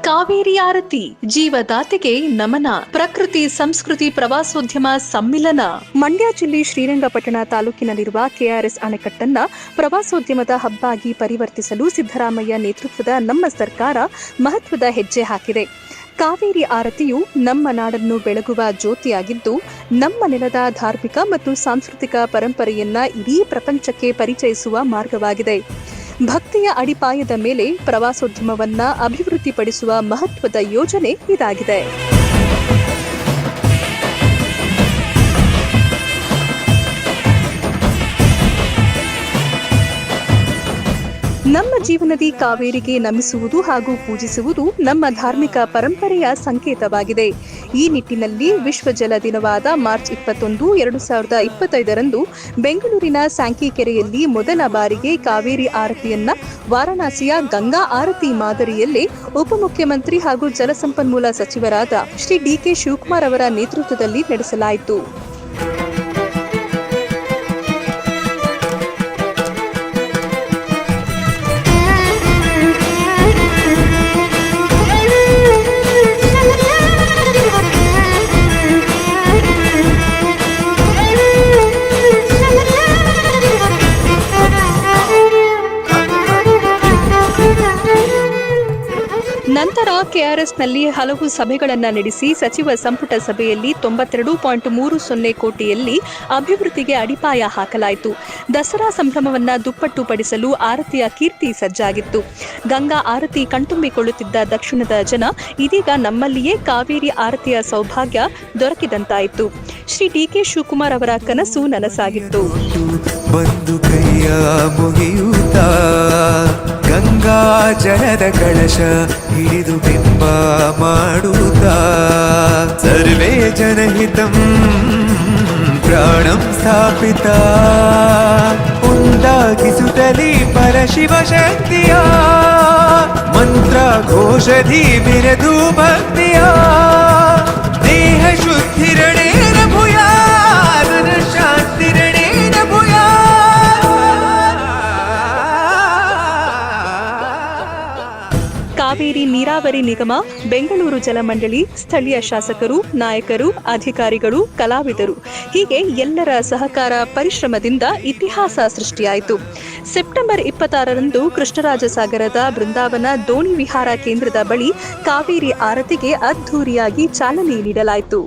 ಕಾವೇರಿ ಆರತಿ ಜೀವದಾತೆಗೆ ನಮನ. ಪ್ರಕೃತಿ ಸಂಸ್ಕೃತಿ ಪ್ರವಾಸೋದ್ಯಮ ಸಮ್ಮಿಲನ. ಮಂಡ್ಯ ಜಿಲ್ಲೆ ಶ್ರೀರಂಗಪಟ್ಟಣ ತಾಲೂಕಿನಲ್ಲಿರುವ ಕೆಆರ್ಎಸ್ ಅಣೆಕಟ್ಟನ್ನ ಪ್ರವಾಸೋದ್ಯಮದ ಹಬ್ ಆಗಿ ಪರಿವರ್ತಿಸಲು ಸಿದ್ದರಾಮಯ್ಯ ನೇತೃತ್ವದ ನಮ್ಮ ಸರ್ಕಾರ ಮಹತ್ವದ ಹೆಜ್ಜೆ ಹಾಕಿದೆ. ಕಾವೇರಿ ಆರತಿಯು ನಮ್ಮ ನಾಡನ್ನು ಬೆಳಗುವ ಜ್ಯೋತಿಯಾಗಿದ್ದು, ನಮ್ಮ ನೆಲದ ಧಾರ್ಮಿಕ ಮತ್ತು ಸಾಂಸ್ಕೃತಿಕ ಪರಂಪರೆಯನ್ನ ಇಡೀ ಪ್ರಪಂಚಕ್ಕೆ ಪರಿಚಯಿಸುವ ಮಾರ್ಗವಾಗಿದೆ. ಭಕ್ತಿಯ ಅಡಿಪಾಯದ ಮೇಲೆ ಪ್ರವಾಸೋದ್ಯಮವನ್ನ ಅಭಿವೃದ್ಧಿಪಡಿಸುವ ಮಹತ್ವದ ಯೋಜನೆ ಇದಾಗಿದೆ. ನಮ್ಮ ಜೀವನದಿ ಕಾವೇರಿಗೆ ನಮಿಸುವುದು ಹಾಗೂ ಪೂಜಿಸುವುದು ನಮ್ಮ ಧಾರ್ಮಿಕ ಪರಂಪರೆಯ ಸಂಕೇತವಾಗಿದೆ. ಈ ನಿಟ್ಟಿನಲ್ಲಿ ವಿಶ್ವ ಜಲ ದಿನವಾದ ಮಾರ್ಚ್ 21, 2025ರಂದು ಬೆಂಗಳೂರಿನ ಸ್ಯಾಂಕಿ ಕೆರೆಯಲ್ಲಿ ಮೊದಲ ಬಾರಿಗೆ ಕಾವೇರಿ ಆರತಿಯನ್ನ ವಾರಾಣಸಿಯ ಗಂಗಾ ಆರತಿ ಮಾದರಿಯಲ್ಲೇ ಉಪಮುಖ್ಯಮಂತ್ರಿ ಹಾಗೂ ಜಲಸಂಪನ್ಮೂಲ ಸಚಿವರಾದ ಶ್ರೀ ಡಿ.ಕೆ. ಶಿವಕುಮಾರ್ ಅವರ ನೇತೃತ್ವದಲ್ಲಿ ನಡೆಸಲಾಯಿತು. ನಂತರ ಕೆಆರ್ಎಸ್ನಲ್ಲಿ ಹಲವು ಸಭೆಗಳನ್ನು ನಡೆಸಿ ಸಚಿವ ಸಂಪುಟ ಸಭೆಯಲ್ಲಿ 92.30 ಕೋಟಿಯಲ್ಲಿ ಅಭಿವೃದ್ಧಿಗೆ ಅಡಿಪಾಯ ಹಾಕಲಾಯಿತು. ದಸರಾ ಸಂಭ್ರಮವನ್ನು ದುಪ್ಪಟ್ಟು ಪಡಿಸಲು ಆರತಿಯ ಕೀರ್ತಿ ಸಜ್ಜಾಗಿತ್ತು. ಗಂಗಾ ಆರತಿ ಕಣ್ತುಂಬಿಕೊಳ್ಳುತ್ತಿದ್ದ ದಕ್ಷಿಣದ ಜನ ಇದೀಗ ನಮ್ಮಲ್ಲಿಯೇ ಕಾವೇರಿ ಆರತಿಯ ಸೌಭಾಗ್ಯ ದೊರಕಿದಂತಾಯಿತು. ಶ್ರೀ ಡಿ.ಕೆ. ಶಿವಕುಮಾರ್ ಅವರ ಕನಸು ನನಸಾಗಿತ್ತು. ಗಂಗಾ ಜಲದ ಕಳಶ ಹಿಡಿದು ಬಿಂಬ ಮಾಡುತ್ತಾ ಸರ್ವೇ ಜನಹಿತಂ ಪ್ರಾಣಂ ಸ್ಥಾಪಿತ ಉಂಟಾಗಿಸುತ್ತಲೇ ಪರಶಿವ ಶಕ್ತಿಯ ಮಂತ್ರ ಘೋಷಧಿ ಬಿರದು ಭಕ್ತಿಯ ದೇಹ ಶುದ್ಧಿರಣೇನ ಭೂಯಾ ಶಾಂತಿರಣೇನ ಭೂಯಾ. ಕಾವೇರಿ ನೀರಾವರಿ ನಿಗಮ, ಬೆಂಗಳೂರು ಜಲಮಂಡಳಿ, ಸ್ಥಳೀಯ ಶಾಸಕರು, ನಾಯಕರು, ಅಧಿಕಾರಿಗಳು, ಕಲಾವಿದರು ಹೀಗೆ ಎಲ್ಲರ ಸಹಕಾರ ಪರಿಶ್ರಮದಿಂದ ಇತಿಹಾಸ ಸೃಷ್ಟಿಯಾಯಿತು. ಸೆಪ್ಟೆಂಬರ್ 26ರಂದು ಕೃಷ್ಣರಾಜಸಾಗರದ ಬೃಂದಾವನ ದೋಣಿ ವಿಹಾರ ಕೇಂದ್ರದ ಬಳಿ ಕಾವೇರಿ ಆರತಿಗೆ ಅದ್ಧೂರಿಯಾಗಿ ಚಾಲನೆ ನೀಡಲಾಯಿತು.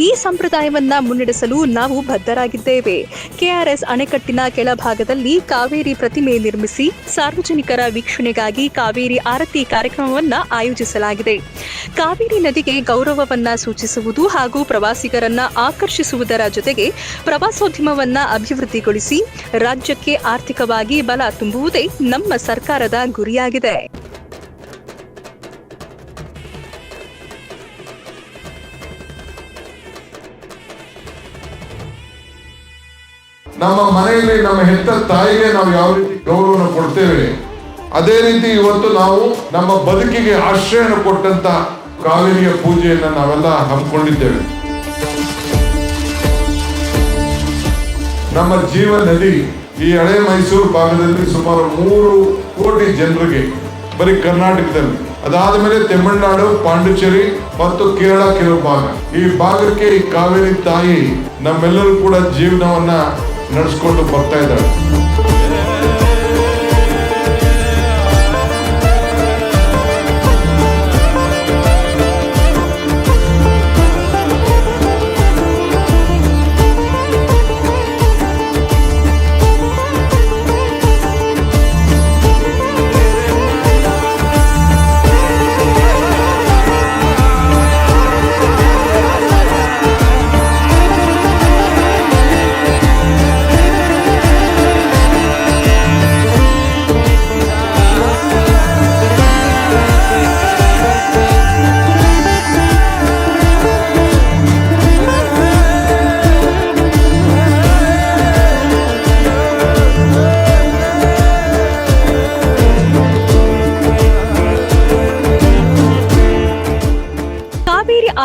ಈ ಸಂಪ್ರದಾಯವನ್ನ ಮುನ್ನಡೆಸಲು ನಾವು ಬದ್ಧರಾಗಿದ್ದೇವೆ. ಕೆಆರ್ಎಸ್ ಅಣೆಕಟ್ಟಿನ ಕೆಳಭಾಗದಲ್ಲಿ ಕಾವೇರಿ ಪ್ರತಿಮೆ ನಿರ್ಮಿಸಿ ಸಾರ್ವಜನಿಕರ ವೀಕ್ಷಣೆಗಾಗಿ ಕಾವೇರಿ ಆರತಿ ಕಾರ್ಯಕ್ರಮವನ್ನ ಆಯೋಜಿಸಲಾಗಿದೆ. ಕಾವೇರಿ ನದಿಗೆ ಗೌರವವನ್ನ ಸೂಚಿಸುವುದು ಹಾಗೂ ಪ್ರವಾಸಿಗರನ್ನ ಆಕರ್ಷಿಸುವುದರ ಜೊತೆಗೆ ಪ್ರವಾಸೋದ್ಯಮವನ್ನ ಅಭಿವೃದ್ಧಿಗೊಳಿಸಿ ರಾಜ್ಯಕ್ಕೆ ಆರ್ಥಿಕವಾಗಿ ಬಲ ತುಂಬುವುದೇ ನಮ್ಮ ಸರ್ಕಾರದ ಗುರಿಯಾಗಿದೆ. ನಮ್ಮ ಮನೆಯಲ್ಲಿ ನಮ್ಮ ಹೆತ್ತ ತಾಯಿಗೆ ನಾವು ಯಾವ ರೀತಿ ಗೌರವನ ಕೊಡ್ತೇವೆ, ಅದೇ ರೀತಿ ಇವತ್ತು ನಾವು ನಮ್ಮ ಬದುಕಿಗೆ ಆಶ್ರಯನ ಕೊಟ್ಟಂತ ಕಾವೇರಿಯ ಪೂಜೆಯನ್ನ ನಾವೆಲ್ಲ ಹಮ್ಮಿಕೊಂಡಿದ್ದೇವೆ. ನಮ್ಮ ಜೀವ ನದಿ ಈ ಹಳೆ ಮೈಸೂರು ಭಾಗದಲ್ಲಿ ಸುಮಾರು 3 ಕೋಟಿ ಜನರಿಗೆ ಬರೀ ಕರ್ನಾಟಕದಲ್ಲಿ, ಅದಾದ ಮೇಲೆ ತಮಿಳುನಾಡು, ಪಾಂಡಿಚೇರಿ ಮತ್ತು ಕೇರಳ ಕೆಲವು ಭಾಗ, ಈ ಭಾಗಕ್ಕೆ ಈ ಕಾವೇರಿ ತಾಯಿ ನಮ್ಮೆಲ್ಲರೂ ಕೂಡ ಜೀವನವನ್ನ ನಡೆಸ್ಕೊಂಡು ಬರ್ತಾ ಇದ್ದಾಳೆ.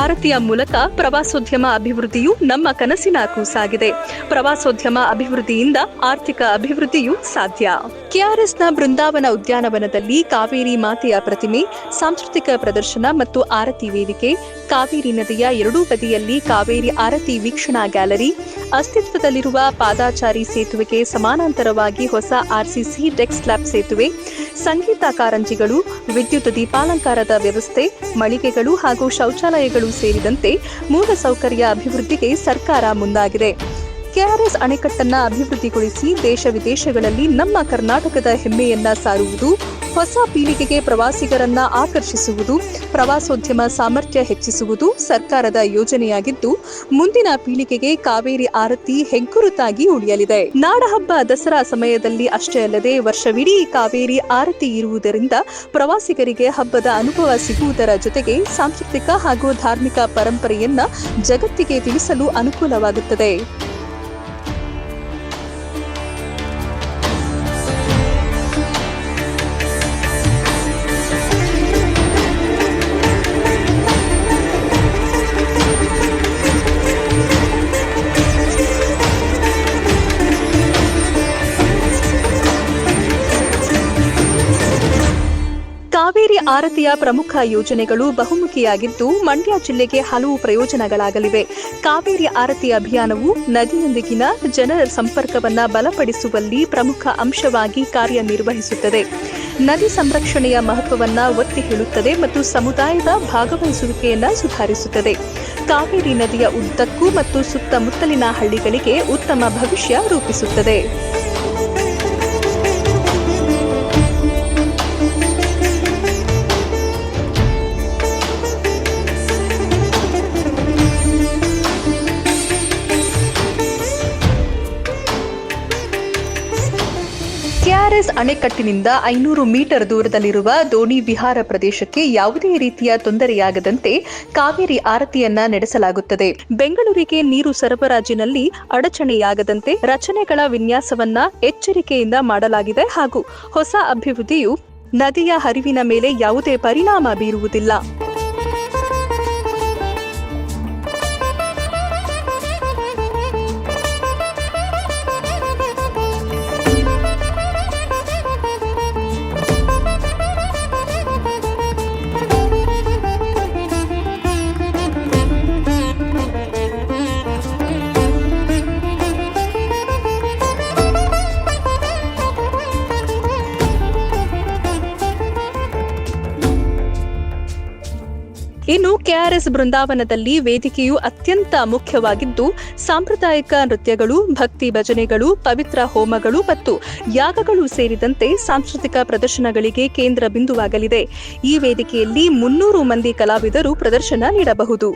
ಆರತಿಯ ಮೂಲಕ ಪ್ರವಾಸೋದ್ಯಮ ಅಭಿವೃದ್ಧಿಯು ನಮ್ಮ ಕನಸಿನ ಕೂಸಾಗಿದೆ. ಪ್ರವಾಸೋದ್ಯಮ ಅಭಿವೃದ್ಧಿಯಿಂದ ಆರ್ಥಿಕ ಅಭಿವೃದ್ಧಿಯೂ ಸಾಧ್ಯ. ಕೆಆರ್ಎಸ್ನ ಬೃಂದಾವನ ಉದ್ಯಾನವನದಲ್ಲಿ ಕಾವೇರಿ ಮಾತೆಯ ಪ್ರತಿಮೆ, ಸಾಂಸ್ಕೃತಿಕ ಪ್ರದರ್ಶನ ಮತ್ತು ಆರತಿ ವೇದಿಕೆ, ಕಾವೇರಿ ನದಿಯ ಎರಡೂ ಬದಿಯಲ್ಲಿ ಕಾವೇರಿ ಆರತಿ ವೀಕ್ಷಣಾ ಗ್ಯಾಲರಿ, ಅಸ್ತಿತ್ವದಲ್ಲಿರುವ ಪಾದಾಚಾರಿ ಸೇತುವೆಗೆ ಸಮಾನಾಂತರವಾಗಿ ಹೊಸ ಆರ್ಸಿಸಿ ಡೆಕ್ ಸ್ಲ್ಯಾಬ್ ಸೇತುವೆ, ಸಂಗೀತ ಕಾರಂಜಿಗಳು, ವಿದ್ಯುತ್ ದೀಪಾಲಂಕಾರದ ವ್ಯವಸ್ಥೆ, ಮಳಿಗೆಗಳು ಹಾಗೂ ಶೌಚಾಲಯಗಳು ಸೇರಿದಂತೆ ಮೂಲಸೌಕರ್ಯ ಅಭಿವೃದ್ಧಿಗೆ ಸರ್ಕಾರ ಮುಂದಾಗಿದೆ. ಕೆಆರ್ಎಸ್ ಅಣೆಕಟ್ಟನ್ನು ಅಭಿವೃದ್ಧಿಗೊಳಿಸಿ ದೇಶ ವಿದೇಶಗಳಲ್ಲಿ ನಮ್ಮ ಕರ್ನಾಟಕದ ಹೆಮ್ಮೆಯನ್ನ ಸಾರುವುದು, ಹೊಸ ಪೀಳಿಗೆಗೆ ಪ್ರವಾಸಿಗರನ್ನ ಆಕರ್ಷಿಸುವುದು, ಪ್ರವಾಸೋದ್ಯಮ ಸಾಮರ್ಥ್ಯ ಹೆಚ್ಚಿಸುವುದು ಸರ್ಕಾರದ ಯೋಜನೆಯಾಗಿದ್ದು, ಮುಂದಿನ ಪೀಳಿಗೆಗೆ ಕಾವೇರಿ ಆರತಿ ಹೆಗ್ಗುರುತಾಗಿ ಉಳಿಯಲಿದೆ. ನಾಡಹಬ್ಬ ದಸರಾ ಸಮಯದಲ್ಲಿ ಅಷ್ಟೇ ಅಲ್ಲದೆ ವರ್ಷವಿಡೀ ಕಾವೇರಿ ಆರತಿ ಇರುವುದರಿಂದ ಪ್ರವಾಸಿಗರಿಗೆ ಹಬ್ಬದ ಅನುಭವ ಸಿಗುವುದರ ಜೊತೆಗೆ ಸಾಂಸ್ಕೃತಿಕ ಹಾಗೂ ಧಾರ್ಮಿಕ ಪರಂಪರೆಯನ್ನ ಜಗತ್ತಿಗೆ ತಿಳಿಸಲು ಅನುಕೂಲವಾಗುತ್ತದೆ. ಕಾವೇರಿ ಆರತಿಯ ಪ್ರಮುಖ ಯೋಜನೆಗಳು ಬಹುಮುಖಿಯಾಗಿದ್ದು, ಮಂಡ್ಯ ಜಿಲ್ಲೆಗೆ ಹಲವು ಪ್ರಯೋಜನಗಳಾಗಲಿವೆ. ಕಾವೇರಿ ಆರತಿ ಅಭಿಯಾನವು ನದಿಯೊಂದಿಗಿನ ಜನರ ಸಂಪರ್ಕವನ್ನು ಬಲಪಡಿಸುವಲ್ಲಿ ಪ್ರಮುಖ ಅಂಶವಾಗಿ ಕಾರ್ಯನಿರ್ವಹಿಸುತ್ತದೆ. ನದಿ ಸಂರಕ್ಷಣೆಯ ಮಹತ್ವವನ್ನು ಒತ್ತಿ ಹೇಳುತ್ತದೆ ಮತ್ತು ಸಮುದಾಯದ ಭಾಗವಹಿಸುವಿಕೆಯನ್ನು ಸುಧಾರಿಸುತ್ತದೆ. ಕಾವೇರಿ ನದಿಯ ಉದ್ದಕ್ಕೂ ಮತ್ತು ಸುತ್ತಮುತ್ತಲಿನ ಹಳ್ಳಿಗಳಿಗೆ ಉತ್ತಮ ಭವಿಷ್ಯ ರೂಪಿಸುತ್ತದೆ. ಕೆಆರ್ಎಸ್ ಅಣೆಕಟ್ಟಿನಿಂದ 500 ಮೀಟರ್ ದೂರದಲ್ಲಿರುವ ದೋಣಿ ವಿಹಾರ ಪ್ರದೇಶಕ್ಕೆ ಯಾವುದೇ ರೀತಿಯ ತೊಂದರೆಯಾಗದಂತೆ ಕಾವೇರಿ ಆರತಿಯನ್ನ ನಡೆಸಲಾಗುತ್ತದೆ. ಬೆಂಗಳೂರಿಗೆ ನೀರು ಸರಬರಾಜಿನಲ್ಲಿ ಅಡಚಣೆಯಾಗದಂತೆ ರಚನೆಗಳ ವಿನ್ಯಾಸವನ್ನ ಎಚ್ಚರಿಕೆಯಿಂದ ಮಾಡಲಾಗಿದೆ ಹಾಗೂ ಹೊಸ ಅಭಿವೃದ್ಧಿಯು ನದಿಯ ಹರಿವಿನ ಮೇಲೆ ಯಾವುದೇ ಪರಿಣಾಮ ಬೀರುವುದಿಲ್ಲ. ಇನ್ನು ಕೆಆರ್ಎಸ್ ಬೃಂದಾವನದಲ್ಲಿ ವೇದಿಕೆಯು ಅತ್ಯಂತ ಮುಖ್ಯವಾಗಿದ್ದು, ಸಾಂಪ್ರದಾಯಿಕ ನೃತ್ಯಗಳು, ಭಕ್ತಿ ಭಜನೆಗಳು, ಪವಿತ್ರ ಹೋಮಗಳು ಮತ್ತು ಯಾಗಗಳು ಸೇರಿದಂತೆ ಸಾಂಸ್ಕೃತಿಕ ಪ್ರದರ್ಶನಗಳಿಗೆ ಕೇಂದ್ರ ಬಿಂದುವಾಗಲಿದೆ. ಈ ವೇದಿಕೆಯಲ್ಲಿ 300 ಮಂದಿ ಕಲಾವಿದರು ಪ್ರದರ್ಶನ ನೀಡಬಹುದು.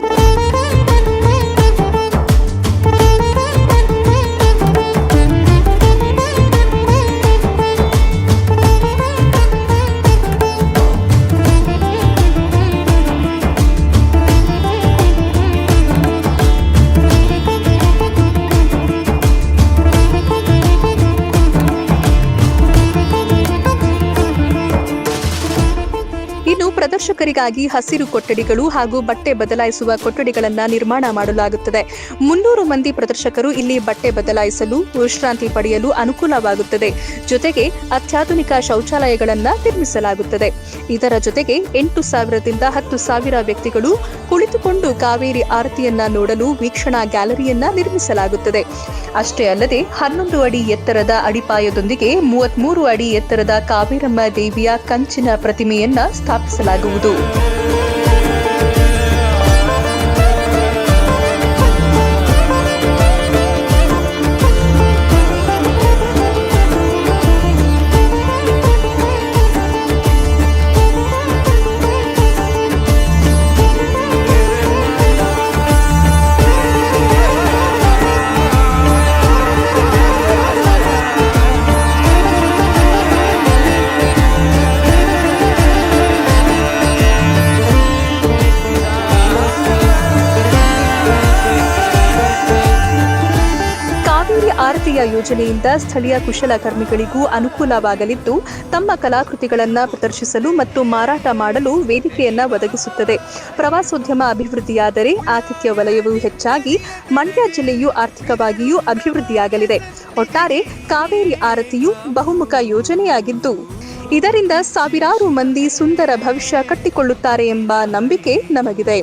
ಪ್ರದರ್ಶಕರಿಗಾಗಿ ಹಸಿರು ಕೊಠಡಿಗಳು ಹಾಗೂ ಬಟ್ಟೆ ಬದಲಾಯಿಸುವ ಕೊಠಡಿಗಳನ್ನು ನಿರ್ಮಾಣ ಮಾಡಲಾಗುತ್ತದೆ. 300 ಮಂದಿ ಪ್ರದರ್ಶಕರು ಇಲ್ಲಿ ಬಟ್ಟೆ ಬದಲಾಯಿಸಲು, ವಿಶ್ರಾಂತಿ ಪಡೆಯಲು ಅನುಕೂಲವಾಗುತ್ತದೆ. ಜೊತೆಗೆ ಅತ್ಯಾಧುನಿಕ ಶೌಚಾಲಯಗಳನ್ನು ನಿರ್ಮಿಸಲಾಗುತ್ತದೆ. ಇದರ ಜೊತೆಗೆ 8,000ದಿಂದ 10,000 ವ್ಯಕ್ತಿಗಳು ಕುಳಿತುಕೊಂಡು ಕಾವೇರಿ ಆರತಿಯನ್ನ ನೋಡಲು ವೀಕ್ಷಣಾ ಗ್ಯಾಲರಿಯನ್ನ ನಿರ್ಮಿಸಲಾಗುತ್ತದೆ. ಅಷ್ಟೇ ಅಲ್ಲದೆ 11 ಅಡಿ ಎತ್ತರದ ಅಡಿಪಾಯದೊಂದಿಗೆ 33 ಅಡಿ ಎತ್ತರದ ಕಾವೇರಮ್ಮ ದೇವಿಯ ಕಂಚಿನ ಪ್ರತಿಮೆಯನ್ನ ಸ್ಥಾಪಿಸಲಾಗುವುದು. ಆರತಿಯ ಯೋಜನೆಯಿಂದ ಸ್ಥಳೀಯ ಕುಶಲಕರ್ಮಿಗಳಿಗೂ ಅನುಕೂಲವಾಗಲಿದ್ದು, ತಮ್ಮ ಕಲಾಕೃತಿಗಳನ್ನು ಪ್ರದರ್ಶಿಸಲು ಮತ್ತು ಮಾರಾಟ ಮಾಡಲು ವೇದಿಕೆಯನ್ನ ಒದಗಿಸುತ್ತದೆ. ಪ್ರವಾಸೋದ್ಯಮ ಅಭಿವೃದ್ಧಿಯಾದರೆ ಆತಿಥ್ಯ ವಲಯವೂ ಹೆಚ್ಚಾಗಿ ಮಂಡ್ಯ ಜಿಲ್ಲೆಯು ಆರ್ಥಿಕವಾಗಿಯೂ ಅಭಿವೃದ್ಧಿಯಾಗಲಿದೆ. ಒಟ್ಟಾರೆ ಕಾವೇರಿ ಆರತಿಯು ಬಹುಮುಖ ಯೋಜನೆಯಾಗಿದ್ದು, ಇದರಿಂದ ಸಾವಿರಾರು ಮಂದಿ ಸುಂದರ ಭವಿಷ್ಯ ಕಟ್ಟಿಕೊಳ್ಳುತ್ತಾರೆ ಎಂಬ ನಂಬಿಕೆ ನಮಗಿದೆ.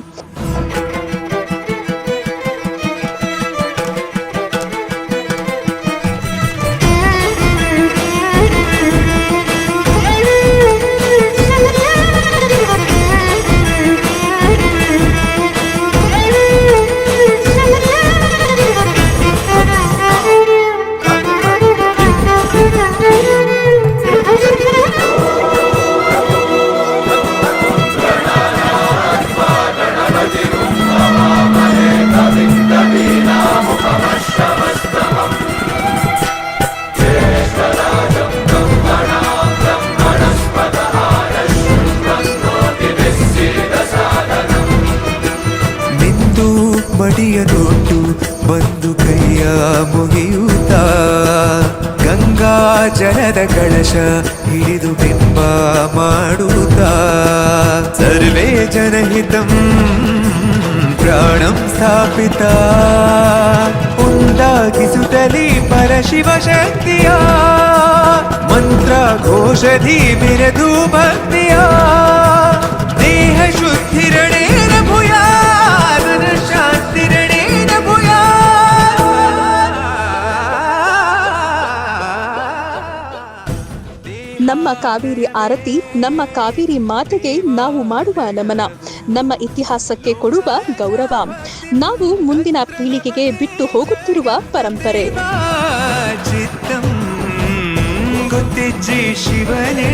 ಮಡಿಯನೊಟ್ಟು ಬಂದು ಕೈಯ ಮುಗಿಯುತ್ತ ಗಂಗಾ ಜಲದ ಕಳಶ ಹಿಡಿದು ಬಿಂಬ ಮಾಡುತ್ತ ಸರ್ವೇ ಜನಹಿತಂ ಪ್ರಾಣಂ ಸ್ಥಾಪಿತ ಉಂಟಾಗಿಸುತ್ತಲೀ ಪರಶಿವ ಶಕ್ತಿಯ ಮಂತ್ರ ಘೋಷಧಿ ಬಿರದು ಭಕ್ತಿಯ ದೇಹ ಶುದ್ಧಿರಣೇನ ಭೂಯಾ ನಮ್ಮ ಕಾವೇರಿ ಆರತಿ ನಮ್ಮ ಕಾವೇರಿ ಮಾತೆಗೆ ನಾವು ಮಾಡುವ ನಮನ, ನಮ್ಮ ಇತಿಹಾಸಕ್ಕೆ ಕೊಡುವ ಗೌರವ, ನಾವು ಮುಂದಿನ ಪೀಳಿಗೆಗೆ ಬಿಟ್ಟು ಹೋಗುತ್ತಿರುವ ಪರಂಪರೆ. ಗೊತ್ತಿಜ್ಜಿ ಶಿವನೇ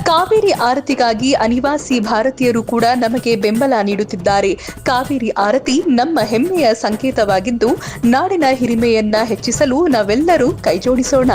ಕಾವೇರಿ ಆರತಿಗಾಗಿ ಅನಿವಾಸಿ ಭಾರತೀಯರು ಕೂಡ ನಮಗೆ ಬೆಂಬಲ ನೀಡುತ್ತಿದ್ದಾರೆ. ಕಾವೇರಿ ಆರತಿ ನಮ್ಮ ಹೆಮ್ಮೆಯ ಸಂಕೇತವಾಗಿದ್ದು, ನಾಡಿನ ಹಿರಿಮೆಯನ್ನ ಹೆಚ್ಚಿಸಲು ನಾವೆಲ್ಲರೂ ಕೈಜೋಡಿಸೋಣ.